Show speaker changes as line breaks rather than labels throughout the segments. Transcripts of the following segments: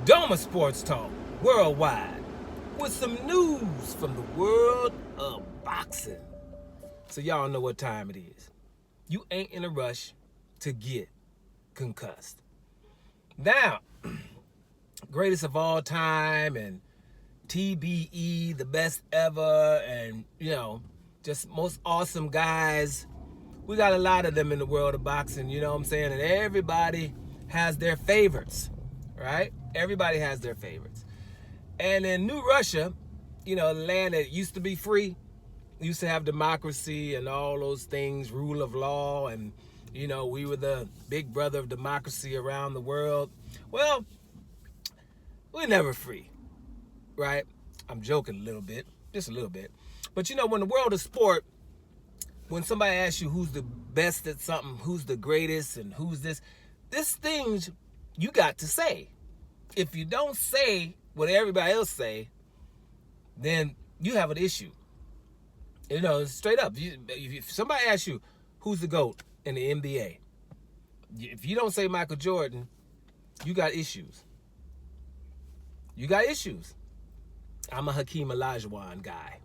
Doma Sports Talk worldwide with some news from the world of boxing. So y'all know what time it is. You ain't in a rush to get concussed. Now, greatest of all time and TBE, the best ever, and just most awesome guys. We got a lot of them in the world of boxing, you know what I'm saying? And everybody has their favorites, right? Everybody has their favorites. And in New Russia, the land that used to be free, used to have democracy and all those things, rule of law, and, we were the big brother of democracy around the world. Well, we're never free, right? I'm joking a little bit, just a little bit. But, when the world of sport, when somebody asks you who's the best at something, who's the greatest, and who's this things you got to say. If you don't say what everybody else say, then you have an issue. Straight up. If somebody asks you who's the GOAT in the NBA, if you don't say Michael Jordan, you got issues. You got issues. I'm a Hakeem Olajuwon guy,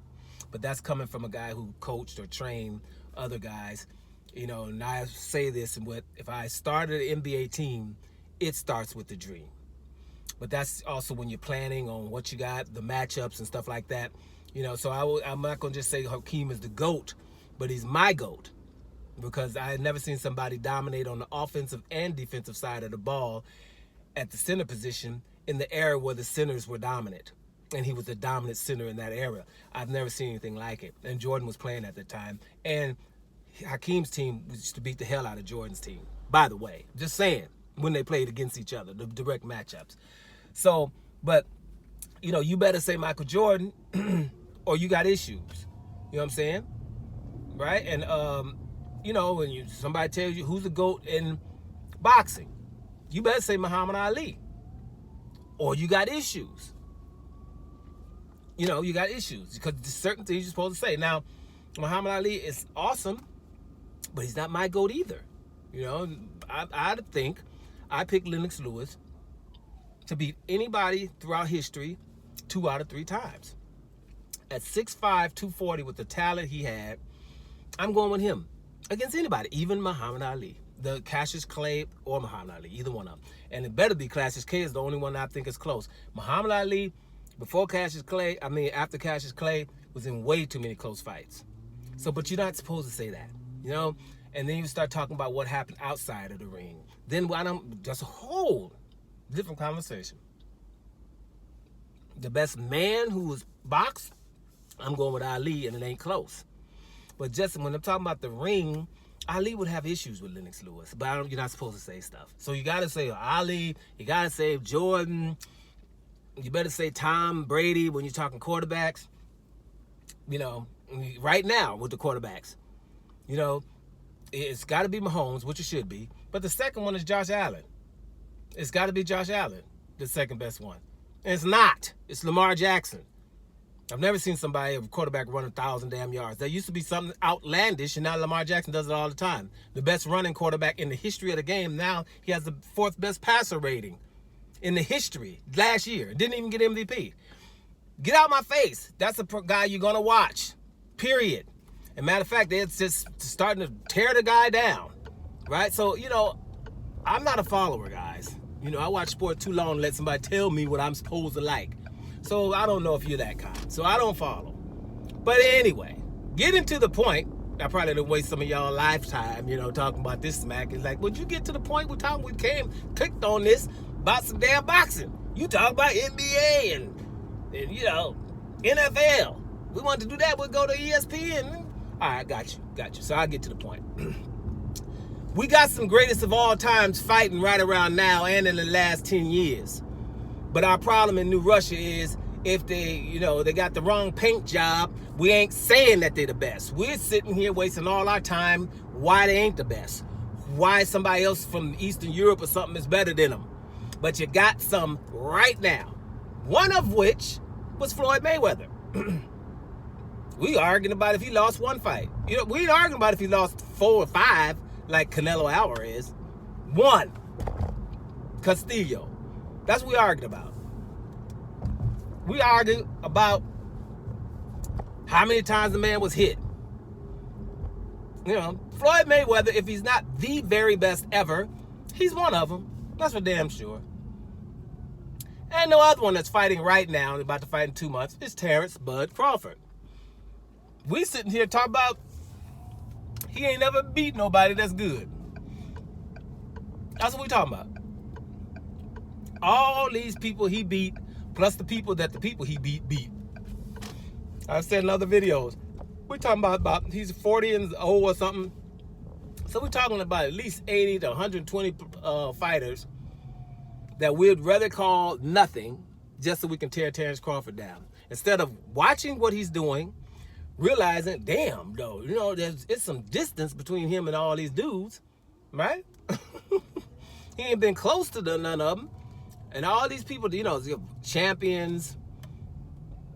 but that's coming from a guy who coached or trained other guys. And I say this, and if I started an NBA team, it starts with the dream. But that's also when you're planning on what you got, the matchups and stuff like that. So I'm not going to just say Hakeem is the GOAT, but he's my GOAT, because I had never seen somebody dominate on the offensive and defensive side of the ball at the center position in the era where the centers were dominant. And he was the dominant center in that era. I've never seen anything like it. And Jordan was playing at the time. And Hakeem's team used to beat the hell out of Jordan's team, by the way. Just saying, when they played against each other, the direct matchups. So, but, you better say Michael Jordan or you got issues. You know what I'm saying? Right? And, when somebody tells you who's the GOAT in boxing, you better say Muhammad Ali or you got issues. You got issues because there's certain things you're supposed to say. Now, Muhammad Ali is awesome, but he's not my GOAT either. I think I picked Lennox Lewis to beat anybody throughout history 2 out of 3 times. At 6'5", 240 with the talent he had, I'm going with him against anybody, even Muhammad Ali. The Cassius Clay or Muhammad Ali, either one of them. And it better be Cassius Clay is the only one that I think is close. Muhammad Ali, after Cassius Clay, was in way too many close fights. So, but you're not supposed to say that, And then you start talking about what happened outside of the ring. Then that's a whole different conversation. The best man who was boxed, I'm going with Ali, and it ain't close. But just when I'm talking about the ring, Ali would have issues with Lennox Lewis, but you're not supposed to say stuff. So you got to say Ali, you got to say Jordan, you better say Tom Brady when you're talking quarterbacks. Right now with the quarterbacks, it's got to be Mahomes, which it should be. But the second one is Josh Allen. It's got to be Josh Allen, the second best one. And it's not. It's Lamar Jackson. I've never seen a quarterback run 1,000 damn yards. There used to be something outlandish, and now Lamar Jackson does it all the time. The best running quarterback in the history of the game. Now he has the 4th best passer rating in the history last year. Didn't even get MVP. Get out my face. That's a guy you're going to watch, period. And matter of fact, they're just starting to tear the guy down, right? So, I'm not a follower, guys. I watch sport too long to let somebody tell me what I'm supposed to like. So I don't know if you're that kind. So I don't follow. But anyway, getting to the point, I probably didn't waste some of y'all lifetime, talking about this smack. It's like, would you get to the point we clicked on this about some damn boxing? You talk about NBA and NFL. We wanted to do that, we'll go to ESPN. All right, got you. So I'll get to the point. We got some greatest of all times fighting right around now and in the last 10 years. But our problem in New Russia is if they got the wrong paint job, we ain't saying that they're the best. We're sitting here wasting all our time why they ain't the best. Why somebody else from Eastern Europe or something is better than them. But you got some right now. One of which was Floyd Mayweather. We arguing about if he lost one fight. We ain't arguing about if he lost 4 or 5 like Canelo Alvarez. 1. Castillo. That's what we arguing about. We argue about how many times the man was hit. You know, Floyd Mayweather, if he's not the very best ever, he's one of them. That's for damn sure. And no other one that's fighting right now, and about to fight in 2 months, is Terence Bud Crawford. We sitting here talking about he ain't never beat nobody that's good. That's what we talking about. All these people he beat, plus the people he beat. I've said in other videos, we're talking about he's 40 and old or something. So we're talking about at least 80 to 120 fighters that we'd rather call nothing just so we can tear Terence Crawford down. Instead of watching what he's doing, realizing, damn, though, you know, it's some distance between him and all these dudes, right? He ain't been close to none of them. And all these people, you know, champions,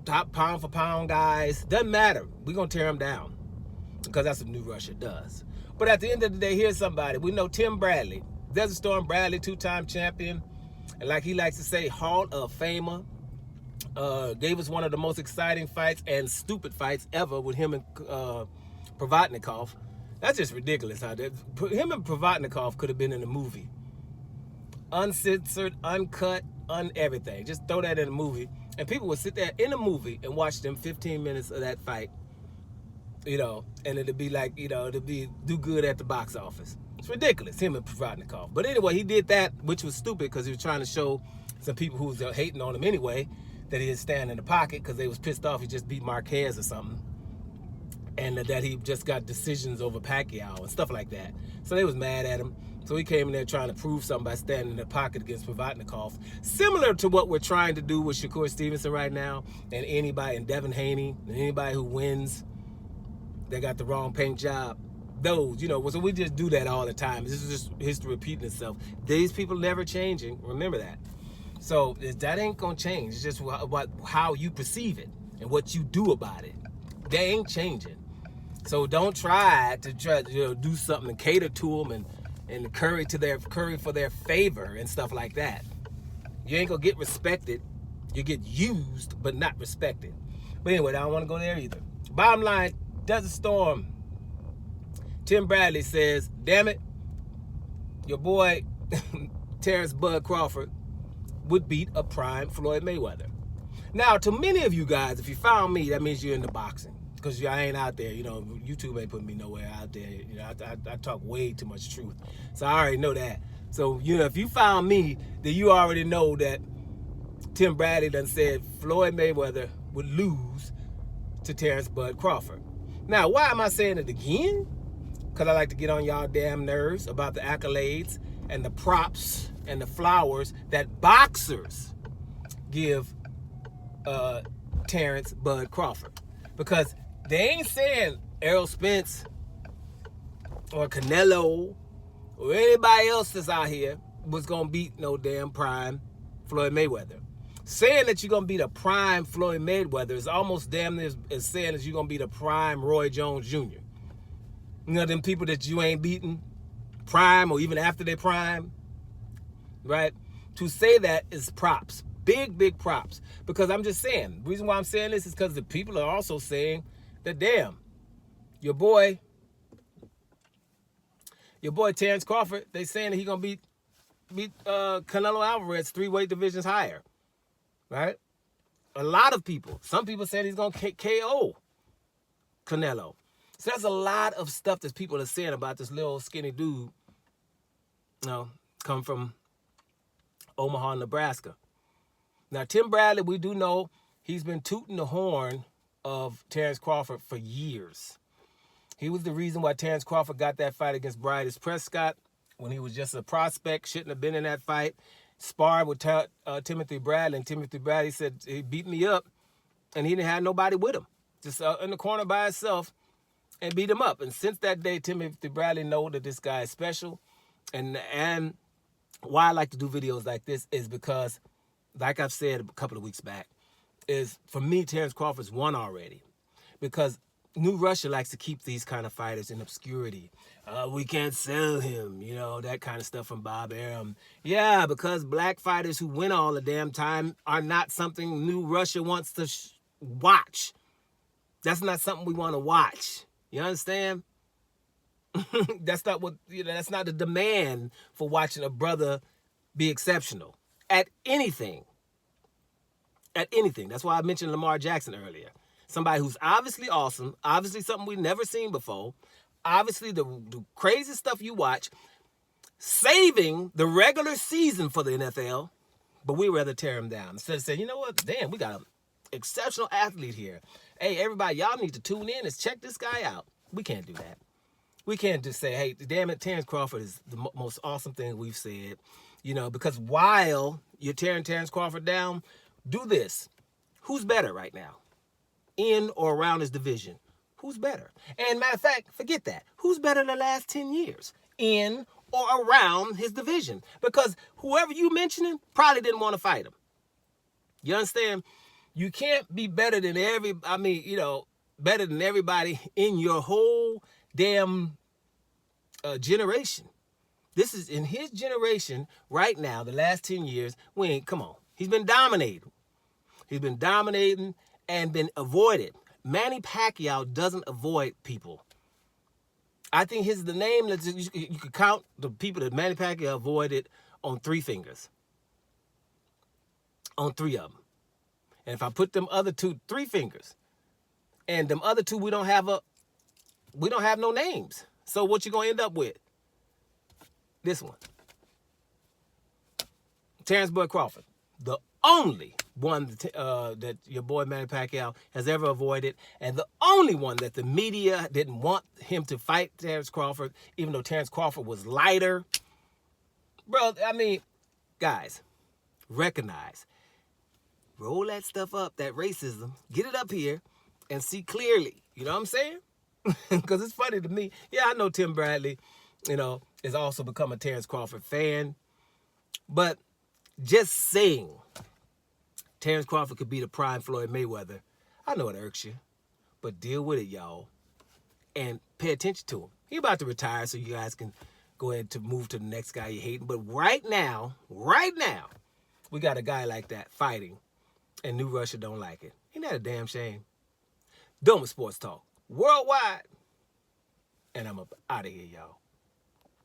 top pound for pound guys, doesn't matter. We're going to tear them down because that's what New Russia does. But at the end of the day, here's somebody. We know Tim Bradley, Desert Storm Bradley, 2-time champion. And like he likes to say, Hall of Famer. Gave us one of the most exciting fights and stupid fights ever with him and Provodnikov. That's just ridiculous. Him and Provodnikov could have been in a movie. Uncensored, uncut, everything. Just throw that in a movie. And people would sit there in a movie and watch them 15 minutes of that fight. You know, and it'd be like, you know, do good at the box office. It's ridiculous, him and Provodnikov. But anyway, he did that, which was stupid because he was trying to show some people who was hating on him anyway that he didn't stand in the pocket because they was pissed off he just beat Marquez or something. And that he just got decisions over Pacquiao and stuff like that. So they was mad at him. So he came in there trying to prove something by standing in the pocket against Provodnikov. Similar to what we're trying to do with Shakur Stevenson right now and anybody, and Devin Haney, and anybody who wins, they got the wrong paint job. Those, you know, so we just do that all the time. This is just history repeating itself. These people never changing. Remember that. So that ain't gonna change. It's just about how you perceive it and what you do about it. They ain't changing. So don't try to do something and cater to them and curry for their favor and stuff like that. You ain't gonna get respected. You get used but not respected. But anyway, I don't want to go there either. Bottom line, Desert Storm. Tim Bradley says, damn it, your boy Terence Bud Crawford would beat a prime Floyd Mayweather. Now, to many of you guys, if you found me, that means you're into boxing. Because I ain't out there, you know, YouTube ain't putting me nowhere out there. You know, I talk way too much truth. So I already know that. So, you know, if you found me, then you already know that Tim Bradley done said Floyd Mayweather would lose to Terence Bud Crawford. Now, why am I saying it again? Because I like to get on y'all damn nerves about the accolades and the props and the flowers that boxers give Terence Bud Crawford. Because they ain't saying Errol Spence or Canelo or anybody else that's out here was going to beat no damn prime Floyd Mayweather. Saying that you're going to beat a prime Floyd Mayweather is almost damn near as saying that you're going to beat a prime Roy Jones Jr. You know, them people that you ain't beaten prime or even after their prime, right? To say that is props. Big props. Because I'm just saying, the reason why I'm saying this is because the people are also saying that, damn, your boy Terence Crawford, they saying that he gonna beat Canelo Alvarez 3 weight divisions higher, right? A lot of people. Some people said he's gonna KO Canelo. So there's a lot of stuff that people are saying about this little skinny dude, you know, come from Omaha, Nebraska. Now, Tim Bradley, we do know he's been tooting the horn of Terence Crawford for years. He was the reason why Terence Crawford got that fight against Bryce Prescott when he was just a prospect, shouldn't have been in that fight. Sparred with Timothy Bradley, and Timothy Bradley said he beat me up, and he didn't have nobody with him. Just in the corner by himself and beat him up. And since that day, Timothy Bradley know that this guy is special. And why I like to do videos like this is because, like I've said a couple of weeks back, is for me, Terence Crawford's won already. Because New Russia likes to keep these kind of fighters in obscurity. We can't sell him, you know, that kind of stuff from Bob Arum. Yeah, because black fighters who win all the damn time are not something New Russia wants to watch. That's not something we want to watch. You understand? That's not what, you know, that's not the demand for watching a brother be exceptional at anything. At anything. That's why I mentioned Lamar Jackson earlier. Somebody who's obviously awesome, obviously something we've never seen before, obviously the crazy stuff you watch, saving the regular season for the NFL, but we'd rather tear him down. Instead of saying, you know what, damn, we got an exceptional athlete here. Hey, everybody, y'all need to tune in and check this guy out. We can't do that. We can't just say, hey, damn it, Terence Crawford is the most awesome thing we've said. You know, because while you're tearing Terence Crawford down, do this. Who's better right now? In or around his division? Who's better? And matter of fact, forget that. Who's better in the last 10 years? In or around his division? Because whoever you mentioning probably didn't want to fight him. You understand? You can't be better than better than everybody in your whole damn generation. This is in his generation right now, the last 10 years. Come on. He's been dominating. He's been dominating and been avoided. Manny Pacquiao doesn't avoid people. I think the name that you could count the people that Manny Pacquiao avoided on 3 fingers. On 3 of them. And if I put them other 3 fingers, and them other 2, we don't have no names. So what you gonna end up with? This one. Terence Bud Crawford. The only one that your boy Manny Pacquiao has ever avoided, and the only one that the media didn't want him to fight Terence Crawford, even though Terence Crawford was lighter. Bro, I mean, guys, recognize. Roll that stuff up, that racism. Get it up here and see clearly. You know what I'm saying? Because it's funny to me. Yeah, I know Tim Bradley, you know, has also become a Terence Crawford fan. But just saying Terence Crawford could beat a prime Floyd Mayweather, I know it irks you. But deal with it, y'all. And pay attention to him. He's about to retire so you guys can go ahead to move to the next guy you're hating. But right now, we got a guy like that fighting. And New Russia don't like it. Ain't that a damn shame? Dome Sports Talk. Worldwide. And I'm up out of here, y'all.